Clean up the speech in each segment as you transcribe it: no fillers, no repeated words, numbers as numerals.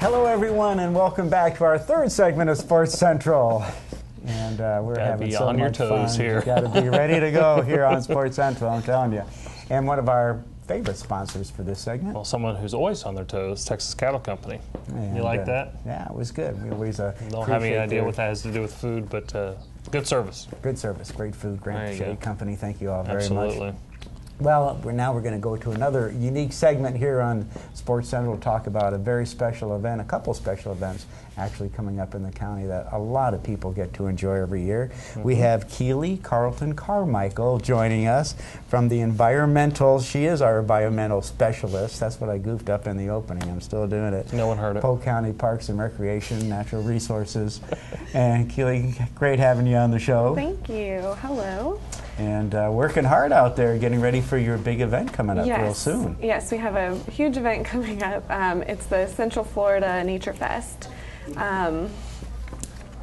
Hello, everyone, and welcome back to our third segment of Sports Central. And we're having so much fun. Here. Got to be ready to go here on Sports Central, I'm telling you. And one of our favorite sponsors for this segment. Well, someone who's always on their toes, Texas Cattle Company. And, you like that? Yeah, it was good. We always don't have any idea what that has to do with food, but good service. Good service, great food, great shade company. Thank you all very much. Absolutely. Well, now we're going to go to another unique segment here on Sports Central to talk about a very special event, a couple special events actually coming up in the county that a lot of people get to enjoy every year. We have Keely Carlton Carmichael joining us from the environmental, she is our environmental specialist. That's what I goofed up in the opening. I'm still doing it. No one heard it. Polk County Parks and Recreation, Natural Resources. And Keely, great having you on the show. Thank you. Hello. And working hard out there, getting ready for your big event coming up real soon. Yes, we have a huge event coming up. It's the Central Florida NatureFest, and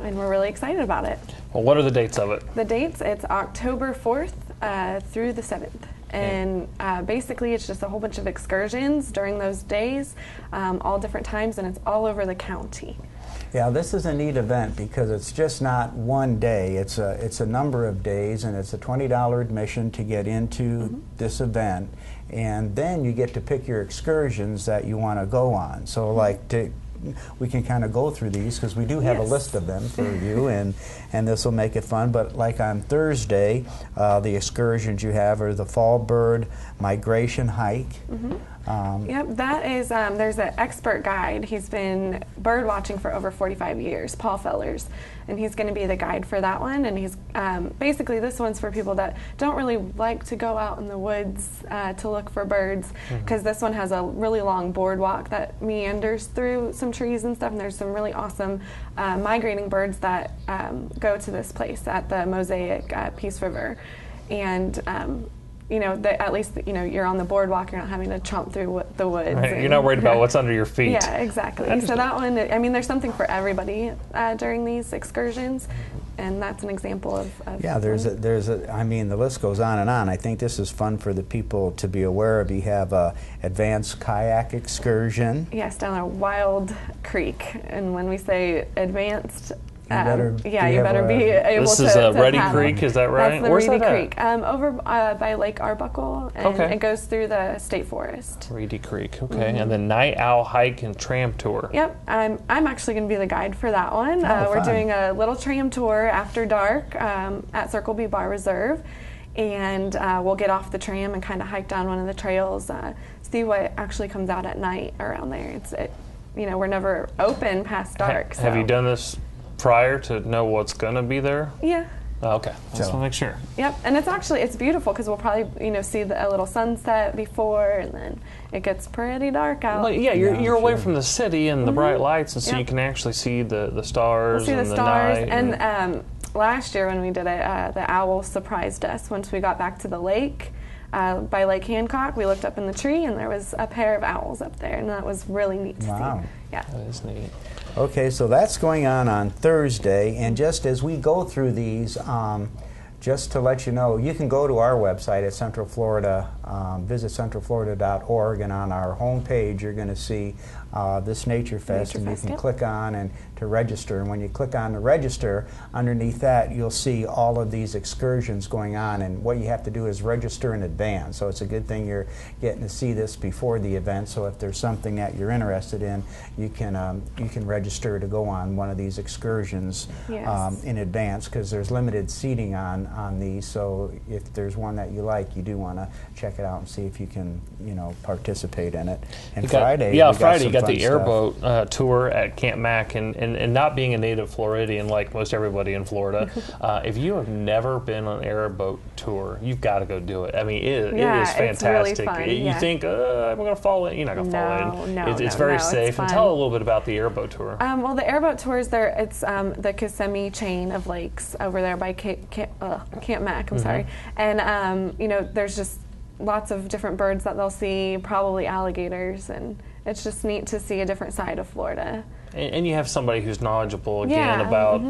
we're really excited about it. Well, what are the dates of it? The dates, it's October 4th through the 7th. And basically it's just a whole bunch of excursions during those days, all different times, and it's all over the county. Yeah, this is a neat event because it's just not one day. It's a number of days, and it's a $20 admission to get into this event. And then you get to pick your excursions that you want to go on. So we can kind of go through these because we do have a list of them for you, and this will make it fun. But like on Thursday, the excursions you have are the Fall Bird Migration Hike. Yep, that is, there's an expert guide. He's been bird watching for over 45 years, Paul Fellers, and he's going to be the guide for that one. And he's basically, this one's for people that don't really like to go out in the woods to look for birds, because this one has a really long boardwalk that meanders through some trees and stuff, and there's some really awesome migrating birds that go to this place at the Mosaic Peace River. And you know, at least, you know, you're on the boardwalk, you're not having to chomp through the woods. Right. You're not worried about what's under your feet. Yeah, exactly. So that one, I mean, there's something for everybody during these excursions, and that's an example of yeah, I mean, the list goes on and on. I think this is fun for the people to be aware of. You have a advanced kayak excursion. Yes, down a wild creek, and when we say advanced, you better be able this to. This is Reedy paddle. Creek, is that right? That's the Where's Reedy that Creek, over by Lake Arbuckle, and it goes through the state forest. Reedy Creek, okay. And the Night Owl Hike and Tram Tour. Yep, I'm actually going to be the guide for that one. We're doing a little tram tour after dark at Circle B Bar Reserve, and we'll get off the tram and kind of hike down one of the trails, see what actually comes out at night around there. You know, we're never open past dark. Have you done this prior to know what's going to be there? Yeah. Oh, okay. Just want to make sure. Yep, and it's beautiful because we'll probably, you know, see a little sunset before, and then it gets pretty dark out. Well, yeah, you're away from the city and the bright lights, and so you can actually see the stars we'll see and the stars. night. And last year when we did it, the owl surprised us. Once we got back to the lake, by Lake Hancock, we looked up in the tree, and there was a pair of owls up there, and that was really neat to see. Yeah. That is neat. Okay, so that's going on Thursday, and just as we go through these, just to let you know, you can go to our website at Central Florida, visit centralflorida.org, and on our homepage you're going to see this NatureFest, and you can click on and to register. And when you click on to register, underneath that you'll see all of these excursions going on, and what you have to do is register in advance. So it's a good thing you're getting to see this before the event, so if there's something that you're interested in, you can register to go on one of these excursions in advance, because there's limited seating on these. So if there's one that you like, you do want to check it out and see if you can, you know, participate in it. And Friday, Friday you got the Airboat Tour at Camp Mack, and not being a native Floridian like most everybody in Florida, if you have never been on an Airboat Tour, you've got to go do it. I mean, it is fantastic. It's really fun. You think, I'm going to fall in. You're not going to fall in. It's very safe. And tell a little bit about the Airboat Tour. Well, the Airboat Tour is there. It's the Kissimmee chain of lakes over there by Camp Mack. I'm sorry. And you know, there's just lots of different birds that they'll see, probably alligators, and it's just neat to see a different side of Florida. And you have somebody who's knowledgeable again about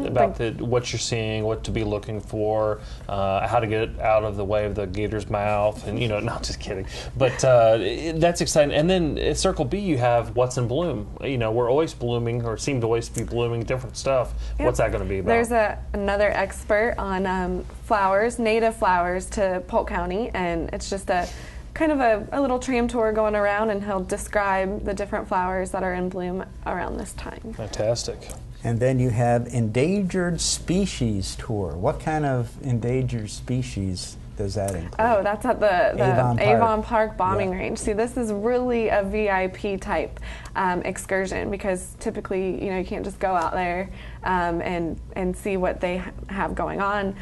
what you're seeing, what to be looking for, how to get out of the way of the gator's mouth, and not just kidding. But that's exciting. And then at Circle B, you have what's in bloom. We're always blooming, or seem to always be blooming different stuff. Yep. What's that going to be about? There's another expert on flowers, native flowers to Polk County, and it's just a kind of a little tram tour going around, and he'll describe the different flowers that are in bloom around this time. Fantastic. And then you have Endangered Species Tour. What kind of endangered species does that include? Oh, that's at the Avon Park bombing range. See, this is really a VIP type excursion, because typically, you can't just go out there and see what they have going on.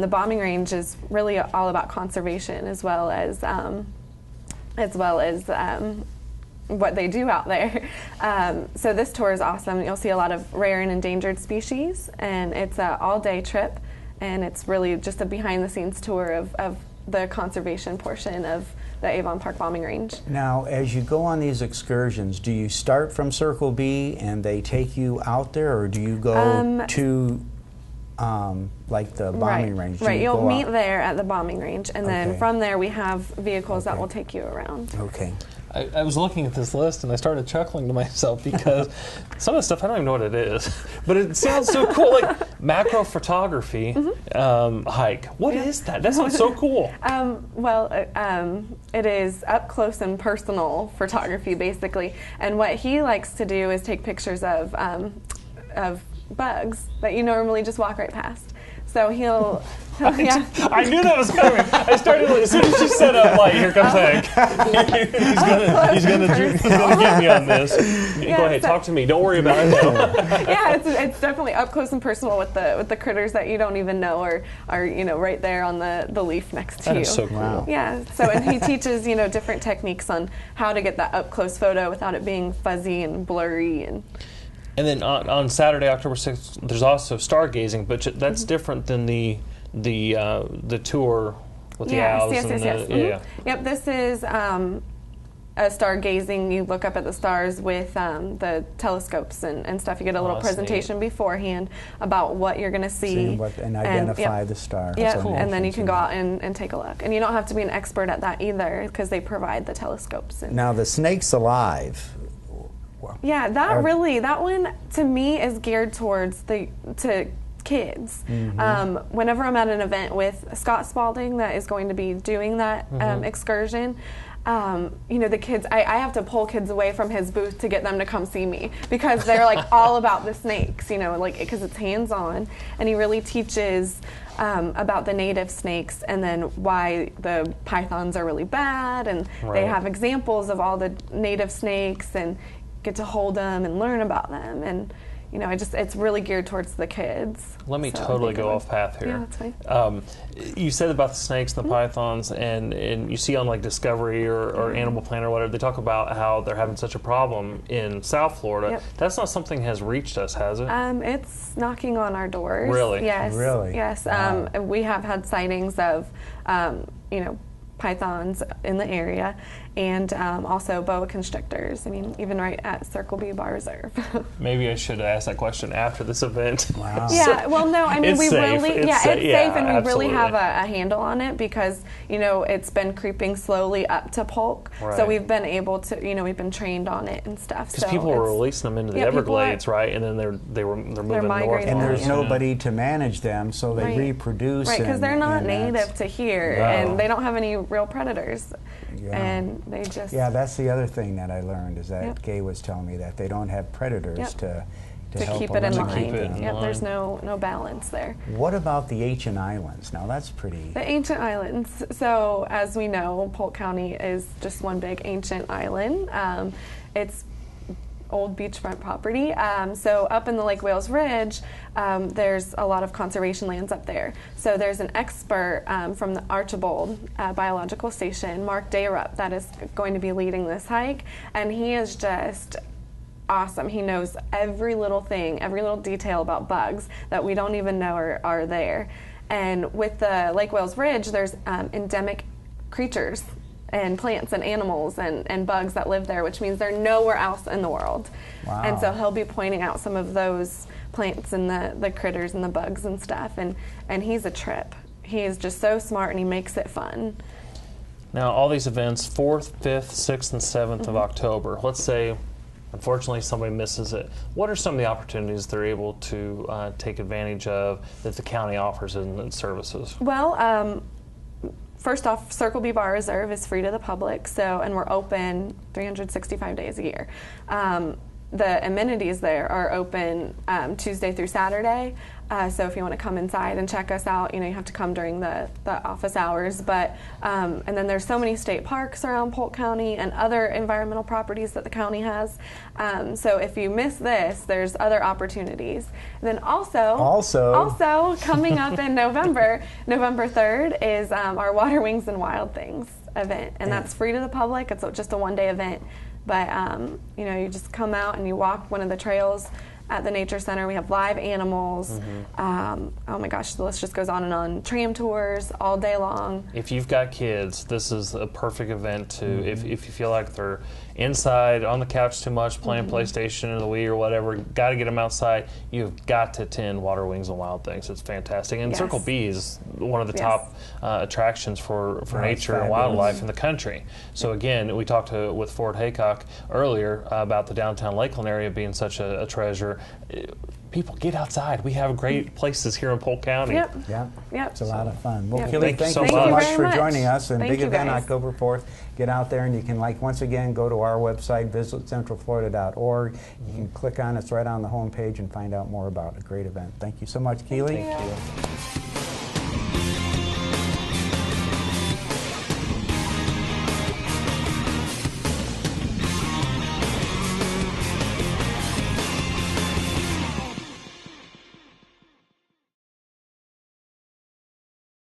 The bombing range is really all about conservation, as well as what they do out there. So this tour is awesome. You'll see a lot of rare and endangered species, and it's an all-day trip. And it's really just a behind-the-scenes tour of the conservation portion of the Avon Park bombing range. Now, as you go on these excursions, do you start from Circle B and they take you out there, or do you go to like the bombing range? Right, you'll meet there at the bombing range, and then from there we have vehicles that will take you around. Okay. I was looking at this list and I started chuckling to myself, because some of the stuff I don't even know what it is, but it sounds so cool, like macro photography hike. What is that? That sounds so cool. It is up close and personal photography, basically, and what he likes to do is take pictures of bugs that you normally just walk right past. So he'll I knew that was coming. I started, as soon as she said up light, here comes Hank. he's gonna get me on this. Go ahead, talk to me. Don't worry about it now. It's definitely up close and personal with the critters that you don't even know are right there on the leaf next to you. That is so cool. Wow. Yeah. So, and he teaches different techniques on how to get that up close photo without it being fuzzy and blurry And then on Saturday, October 6th, there's also Stargazing, but that's different than the tour with the owls. Yes. Yep, this is a stargazing. You look up at the stars with the telescopes and stuff. You get a little presentation beforehand about what you're going to see. And identify the stars. Yeah, cool. And then you can go out and take a look. And you don't have to be an expert at that either, because they provide the telescopes. Now, the Snakes Alive. Yeah, that one to me is geared towards to kids. Mm-hmm. Whenever I'm at an event with Scott Spalding that is going to be doing that excursion, the kids, I have to pull kids away from his booth to get them to come see me, because they're like all about the snakes, because it's hands-on, and he really teaches about the native snakes, and then why the pythons are really bad, and they have examples of all the native snakes, and get to hold them and learn about them, and it's really geared towards the kids. Let me totally go off path here. Yeah, that's fine. You said about the snakes and the pythons, and you see on like Discovery or Animal Planet or whatever, they talk about how they're having such a problem in South Florida. Yep. That's not something has reached us, has it? It's knocking on our doors. Really? Yes. Really? Yes. Wow. We have had sightings of pythons in the area, and also boa constrictors. I mean, even right at Circle B Bar Reserve. Maybe I should have asked that question after this event. Wow. Yeah, well, no, I mean, it's we safe. really, it's safe, and we absolutely. really have a handle on it, because, it's been creeping slowly up to Polk. Right. So we've been able to, we've been trained on it and stuff. Because people are releasing them into the Everglades, right? And then they're moving north. And there's nobody to manage them, so they reproduce. Right, because they're not native to here, and they don't have any real predators. Yeah. And they just... Yeah, that's the other thing that I learned, is that Gay was telling me that they don't have predators to help keep it in eliminate line. them. There's no balance there. What about the ancient islands? Now, that's pretty... The ancient islands. So, as we know, Polk County is just one big ancient island. It's old beachfront property. So up in the Lake Wales Ridge, there's a lot of conservation lands up there. So there's an expert from the Archibald Biological Station, Mark Dayrup, that is going to be leading this hike, and he is just awesome. He knows every little thing, every little detail about bugs that we don't even know are there. And with the Lake Wales Ridge, there's endemic creatures and plants and animals and bugs that live there, which means they're nowhere else in the world. Wow. And so he'll be pointing out some of those plants and the critters and the bugs and stuff. And he's a trip. He is just so smart, and he makes it fun. Now, all these events, 4th, 5th, 6th, and 7th of October. Let's say, unfortunately, somebody misses it. What are some of the opportunities they're able to take advantage of that the county offers in its services? Well, first off, Circle B Bar Reserve is free to the public, and we're open 365 days a year. The amenities there are open Tuesday through Saturday. So if you want to come inside and check us out, you have to come during the office hours. But and then there's so many state parks around Polk County and other environmental properties that the county has. So if you miss this, there's other opportunities. And then also coming up in November 3rd is our Water Wings and Wild Things event, and that's free to the public. It's just a one-day event. But, you just come out and you walk one of the trails at the Nature Center. We have live animals. Oh my gosh, the list just goes on and on. Tram tours all day long. If you've got kids, this is a perfect event to, if you feel like they're inside on the couch too much, playing PlayStation or the Wii or whatever, got to get them outside. You've got to attend Water Wings and Wild Things. It's fantastic. And Circle B is one of the top attractions for nature and wildlife in the country. So again, we talked with Ford Haycock earlier about the downtown Lakeland area being such a treasure. People, get outside. We have great places here in Polk County. Yep. It's a lot of fun. Well, Keely, thank you so much for much. joining us. And big event guys. October 4th. Get out there, and you can, once again, go to our website, visit centralflorida.org. You can click on it. It's right on the home page and find out more about a great event. Thank you so much, Keely. Thank you.